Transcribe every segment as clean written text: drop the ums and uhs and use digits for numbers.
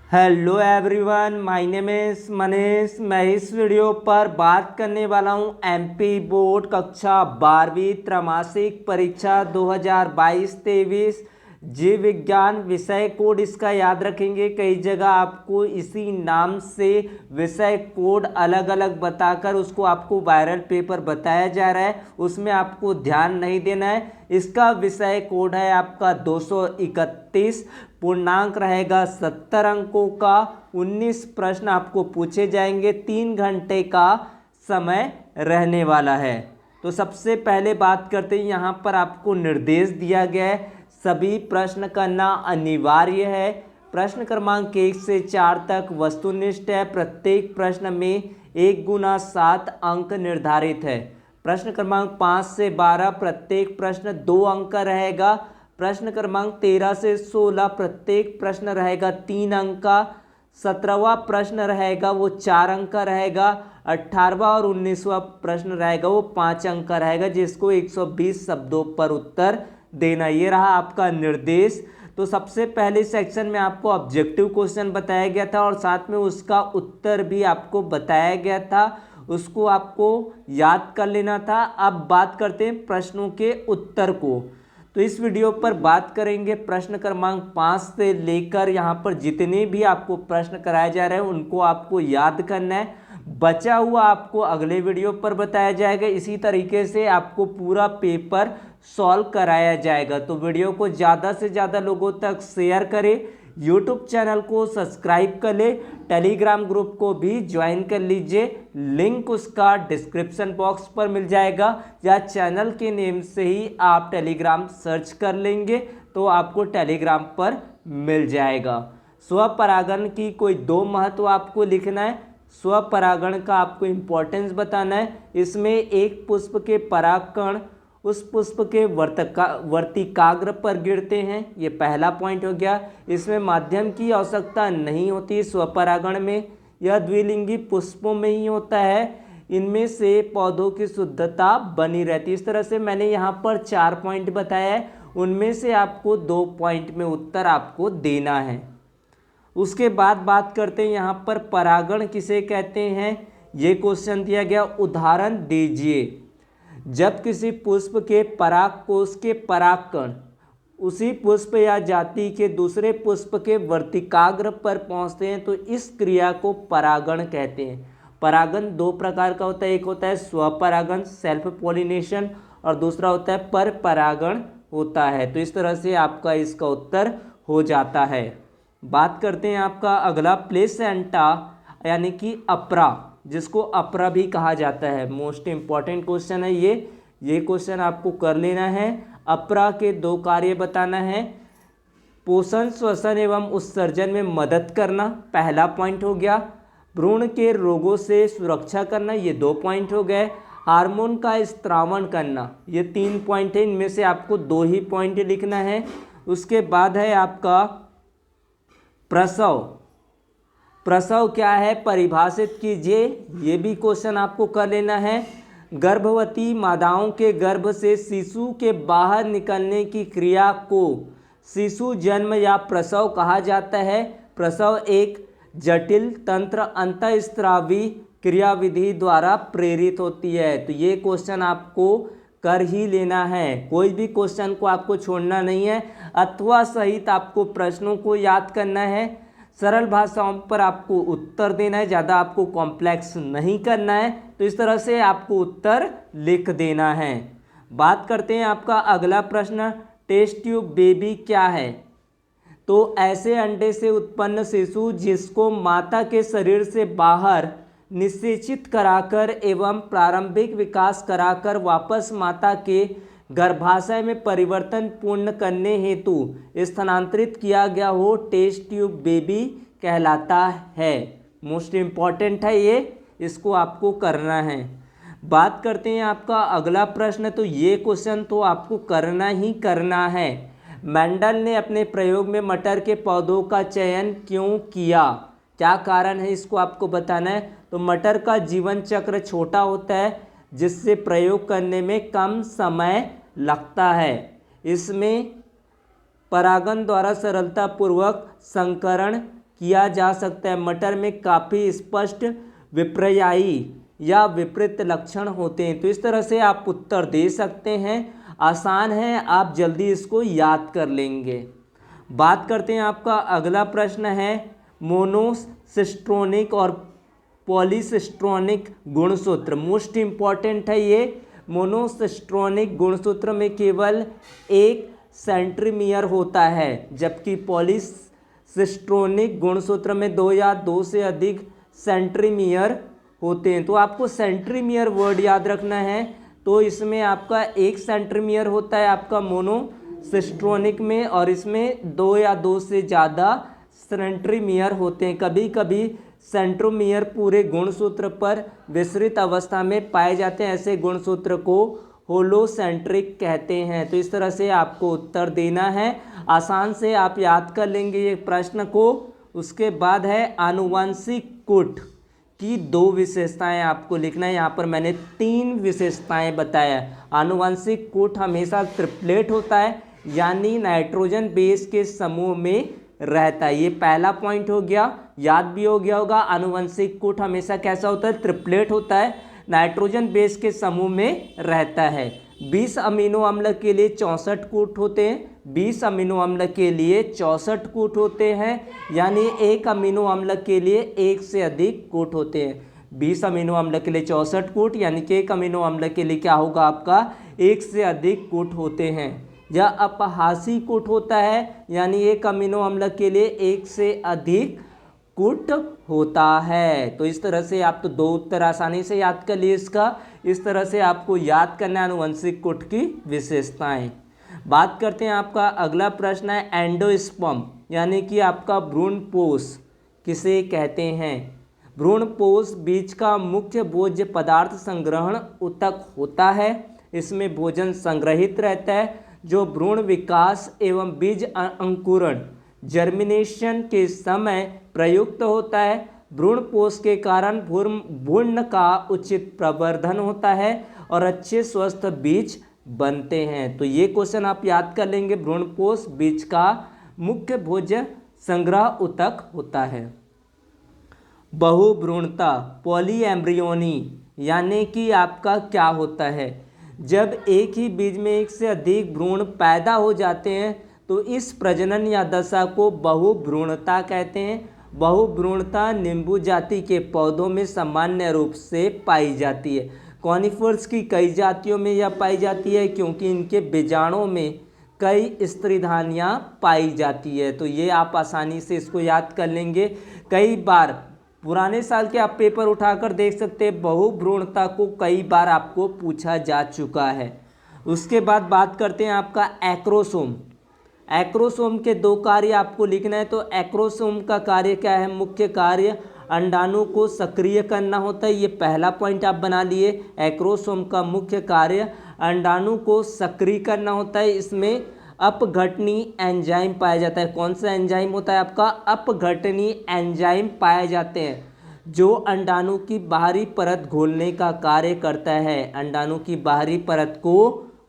Hello everyone, my name is Manish. मैं इस video पर बात करने वाला हूं एमपी बोर्ड कक्षा 12वीं त्रैमासिक परीक्षा 2022-23 जीव विज्ञान विषय कोड इसका याद रखेंगे। कई जगह आपको इसी नाम से विषय कोड अलग अलग बताकर उसको आपको वायरल पेपर बताया जा रहा है, उसमें आपको ध्यान नहीं देना है। इसका विषय कोड है आपका 231। पूर्णांक रहेगा 70 अंकों का। 19 प्रश्न आपको पूछे जाएंगे। 3 घंटे का समय रहने वाला है। तो सबसे पहले बात करते हैं, यहाँ पर आपको निर्देश दिया गया है सभी प्रश्न करना अनिवार्य है। प्रश्न क्रमांक 1 से 4 तक वस्तुनिष्ठ है। प्रत्येक प्रश्न में 1 गुना 7 अंक निर्धारित है। प्रश्न क्रमांक 5 से 12 प्रत्येक प्रश्न 2 अंक का रहेगा। प्रश्न क्रमांक 13 से 16 प्रत्येक प्रश्न रहेगा 3 अंक का। 17वां प्रश्न रहेगा वो 4 अंक का रहेगा। 18वां और 19वां प्रश्न रहेगा वो 5 अंक का रहेगा, जिसको 120 शब्दों पर उत्तर देना। ये रहा आपका निर्देश। तो सबसे पहले सेक्शन में आपको ऑब्जेक्टिव क्वेश्चन बताया गया था और साथ में उसका उत्तर भी आपको बताया गया था, उसको आपको याद कर लेना था। अब बात करते हैं प्रश्नों के उत्तर को। तो इस वीडियो पर बात करेंगे प्रश्न क्रमांक 5 से लेकर यहाँ पर जितने भी आपको प्रश्न कराए जा रहे हैं उनको आपको याद करना है। बचा हुआ आपको अगले वीडियो पर बताया जाएगा। इसी तरीके से आपको पूरा पेपर सॉल्व कराया जाएगा। तो वीडियो को ज़्यादा से ज़्यादा लोगों तक शेयर करें, यूट्यूब चैनल को सब्सक्राइब कर ले, टेलीग्राम ग्रुप को भी ज्वाइन कर लीजिए। लिंक उसका डिस्क्रिप्शन बॉक्स पर मिल जाएगा, या चैनल के नेम से ही आप टेलीग्राम सर्च कर लेंगे तो आपको टेलीग्राम पर मिल जाएगा। स्वपरागण की कोई 2 महत्व आपको लिखना है। स्वपरागण का आपको इम्पोर्टेंस बताना है। इसमें एक पुष्प के परागकण उस पुष्प के वर्तिकाग्र पर गिरते हैं, ये पहला पॉइंट हो गया। इसमें माध्यम की आवश्यकता नहीं होती स्वपरागण में, यह द्विलिंगी पुष्पों में ही होता है। इनमें से पौधों की शुद्धता बनी रहती है। इस तरह से मैंने यहाँ पर 4 पॉइंट बताया है, उनमें से आपको 2 पॉइंट में उत्तर आपको देना है। उसके बाद बात करते हैं यहाँ पर परागण किसे कहते हैं, ये क्वेश्चन दिया गया। उदाहरण दीजिए। जब किसी पुष्प के परागकोश के परागकण उसी पुष्प या जाति के दूसरे पुष्प के वर्तिकाग्र पर पहुंचते हैं तो इस क्रिया को परागण कहते हैं। परागण 2 प्रकार का होता है, एक होता है स्वपरागण सेल्फ पॉलिनेशन, और दूसरा होता है पर परागण होता है। तो इस तरह से आपका इसका उत्तर हो जाता है। बात करते हैं आपका अगला प्लेसेंटा यानी कि अपरा, जिसको अपरा भी कहा जाता है। मोस्ट इम्पॉर्टेंट क्वेश्चन है ये क्वेश्चन आपको कर लेना है। अपरा के 2 कार्य बताना है। पोषण, श्वसन एवं उत्सर्जन में मदद करना, पहला पॉइंट हो गया। भ्रूण के रोगों से सुरक्षा करना, ये 2 पॉइंट हो गए। हार्मोन का स्त्रावण करना, ये 3 पॉइंट है। इनमें से आपको 2 ही पॉइंट लिखना है। उसके बाद है आपका प्रसव। प्रसव क्या है परिभाषित कीजिए, ये भी क्वेश्चन आपको कर लेना है। गर्भवती माताओं के गर्भ से शिशु के बाहर निकलने की क्रिया को शिशु जन्म या प्रसव कहा जाता है। प्रसव एक जटिल तंत्र अंतःस्रावी क्रियाविधि द्वारा प्रेरित होती है। तो ये क्वेश्चन आपको कर ही लेना है, कोई भी क्वेश्चन को आपको छोड़ना नहीं है। अथवा सहित आपको प्रश्नों को याद करना है। सरल भाषाओं पर आपको उत्तर देना है, ज़्यादा आपको कॉम्प्लेक्स नहीं करना है। तो इस तरह से आपको उत्तर लिख देना है। बात करते हैं आपका अगला प्रश्न, टेस्ट ट्यूब बेबी क्या है। तो ऐसे अंडे से उत्पन्न शिशु जिसको माता के शरीर से बाहर निषेचित कराकर एवं प्रारंभिक विकास कराकर वापस माता के गर्भाशय में परिवर्तन पूर्ण करने हेतु स्थानांतरित किया गया हो, टेस्ट ट्यूब बेबी कहलाता है। मोस्ट इम्पॉर्टेंट है ये, इसको आपको करना है। बात करते हैं आपका अगला प्रश्न। तो ये क्वेश्चन तो आपको करना ही करना है। मेंडल ने अपने प्रयोग में मटर के पौधों का चयन क्यों किया, क्या कारण है, इसको आपको बताना है। तो मटर का जीवन चक्र छोटा होता है, जिससे प्रयोग करने में कम समय लगता है। इसमें परागण द्वारा सरलतापूर्वक संकरण किया जा सकता है। मटर में काफ़ी स्पष्ट विपर्यायी या विपरीत लक्षण होते हैं। तो इस तरह से आप उत्तर दे सकते हैं। आसान है, आप जल्दी इसको याद कर लेंगे। बात करते हैं, आपका अगला प्रश्न है मोनोसिस्ट्रोनिक और पॉलीसिस्ट्रोनिक गुणसूत्र। मोस्ट इंपॉर्टेंट है ये। मोनोसिस्ट्रोनिक गुणसूत्र में केवल एक सेंट्रीमियर होता है, जबकि पॉलीसिस्ट्रोनिक गुणसूत्र में दो या दो से अधिक सेंट्रीमियर होते हैं। तो आपको सेंट्रीमियर वर्ड याद रखना है। तो इसमें आपका एक सेंट्रीमियर होता है आपका मोनोसिस्ट्रोनिक में, और इसमें दो या दो से ज़्यादा सेंट्रीमियर होते हैं। कभी कभी सेंट्रोमियर पूरे गुणसूत्र पर विसरित अवस्था में पाए जाते हैं। ऐसे गुणसूत्र को होलोसेंट्रिक कहते हैं। तो इस तरह से आपको उत्तर देना है। आसान से आप याद कर लेंगे ये प्रश्न को। उसके बाद है आनुवंशिक कूट की दो विशेषताएं आपको लिखना है। यहाँ पर मैंने 3 विशेषताएं बताया। आनुवंशिक कूट हमेशा ट्रिप्लेट होता है, यानी नाइट्रोजन बेस के समूह में रहता है। ये पहला पॉइंट हो गया, याद भी हो गया होगा। आनुवंशिक कूट हमेशा कैसा होता है? ट्रिप्लेट होता है, नाइट्रोजन बेस के समूह में रहता है। 20 अमीनो अम्ल के लिए 64 कूट होते हैं। 20 अमीनो अम्ल के लिए 64 कूट होते हैं, यानी एक अमीनो अम्ल के लिए एक से अधिक कूट होते हैं। 20 अमीनो अम्ल के लिए 64 कूट, यानी कि एक अमीनो अम्ल के लिए क्या होगा आपका? एक से अधिक कूट होते हैं। या अपहासी कूट होता है, यानी एक अमीनो अम्ल के लिए एक से अधिक कूट होता है। तो इस तरह से आप तो 2 उत्तर आसानी से याद कर लिए इसका। इस तरह से आपको याद करना है आनुवंशिक कूट की विशेषताएं। बात करते हैं, आपका अगला प्रश्न है एंडोस्पर्म, यानी कि आपका भ्रूणपोष किसे कहते हैं? भ्रूणपोष बीज का मुख्य भोज्य पदार्थ संग्रहण ऊतक होता है। इसमें भोजन संग्रहित रहता है, जो भ्रूण विकास एवं बीज अंकुरण जर्मिनेशन के समय प्रयुक्त होता है। भ्रूणपोष के कारण भ्रूण का उचित प्रवर्धन होता है और अच्छे स्वस्थ बीज बनते हैं। तो ये क्वेश्चन आप याद कर लेंगे। भ्रूणपोष बीज का मुख्य भोज्य संग्रह ऊतक होता है। बहुभ्रूणता पॉलीएम्ब्रियोनी, यानी कि आपका क्या होता है? जब एक ही बीज में एक से अधिक भ्रूण पैदा हो जाते हैं तो इस प्रजनन या दशा को बहुभ्रूणता कहते हैं। बहुभ्रूणता नींबू जाति के पौधों में सामान्य रूप से पाई जाती है। कॉनिफर्स की कई जातियों में यह पाई जाती है, क्योंकि इनके बीजाणुओं में कई स्त्रीधानियाँ पाई जाती है। तो ये आप आसानी से इसको याद कर लेंगे। कई बार पुराने साल के आप पेपर उठाकर देख सकते हैं, बहुभ्रूणता को कई बार आपको पूछा जा चुका है। उसके बाद बात करते हैं आपका एक्रोसोम। एक्रोसोम के 2 कार्य आपको लिखना है। तो एक्रोसोम का कार्य क्या है? मुख्य कार्य अंडाणु को सक्रिय करना होता है। ये पहला पॉइंट आप बना लिए। एक्रोसोम का मुख्य कार्य अंडाणु को सक्रिय करना होता है। इसमें अपघटनी एंजाइम पाया जाता है। कौन सा एंजाइम होता है आपका? अपघटनी एंजाइम पाए जाते हैं, जो अंडाणु की बाहरी परत घोलने का कार्य करता है। अंडाणु की बाहरी परत को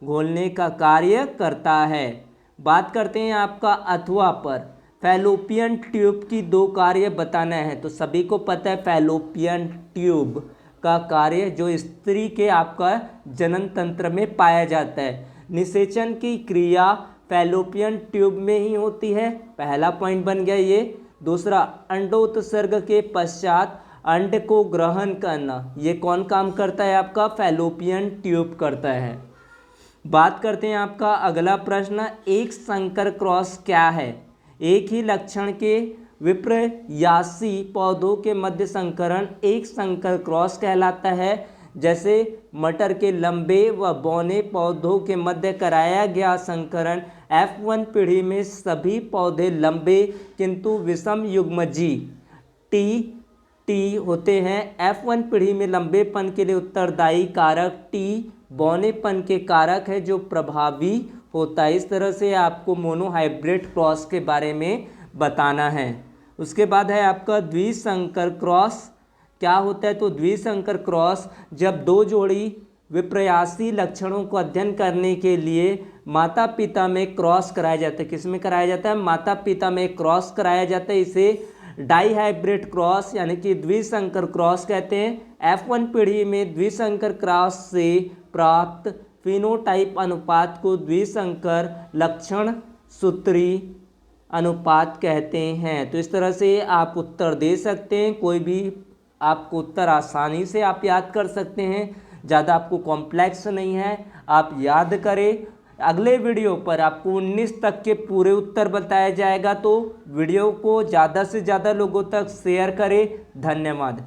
घोलने का कार्य करता है। बात करते हैं आपका अथवा पर। फैलोपियन ट्यूब की 2 कार्य बताना है। तो सभी को पता है फैलोपियन ट्यूब का कार्य जो स्त्री के आपका जनन तंत्र में पाया जाता है। निषेचन की क्रिया फैलोपियन ट्यूब में ही होती है। पहला पॉइंट बन गया ये। दूसरा, अंडोत्सर्ग के पश्चात अंड को ग्रहण करना, ये कौन काम करता है आपका? फैलोपियन ट्यूब करता है। बात करते हैं आपका अगला प्रश्न, एक संकर क्रॉस क्या है? एक ही लक्षण के विपर्यासी पौधों के मध्य संकरण एक संकर क्रॉस कहलाता है। जैसे मटर के लंबे व बौने पौधों के मध्य कराया गया संकरण F1 पीढ़ी में सभी पौधे लंबे किंतु विषम युग्मजी टी होते हैं। F1 पीढ़ी में लंबेपन के लिए उत्तरदायी कारक टी बौनेपन के कारक है जो प्रभावी होता है। इस तरह से आपको मोनोहाइब्रिड क्रॉस के बारे में बताना है। उसके बाद है आपका द्विसंकर क्रॉस क्या होता है? तो द्विसंकर क्रॉस जब 2 जोड़ी विपर्यासी लक्षणों को अध्ययन करने के लिए माता पिता में क्रॉस कराया जाता है। किस में कराया जाता है? माता पिता में क्रॉस कराया जाता है। इसे डाई हाइब्रिड क्रॉस यानी कि द्विसंकर क्रॉस कहते हैं। F1 पीढ़ी में द्विसंकर क्रॉस से प्राप्त फिनोटाइप अनुपात को द्विसंकर लक्षण सूत्री अनुपात कहते हैं। तो इस तरह से आप उत्तर दे सकते हैं, कोई भी आपको उत्तर आसानी से आप याद कर सकते हैं, ज़्यादा आपको कॉम्प्लेक्स नहीं है, आप याद करें। अगले वीडियो पर आपको 19 तक के पूरे उत्तर बताया जाएगा, तो वीडियो को ज़्यादा से ज़्यादा लोगों तक शेयर करें। धन्यवाद।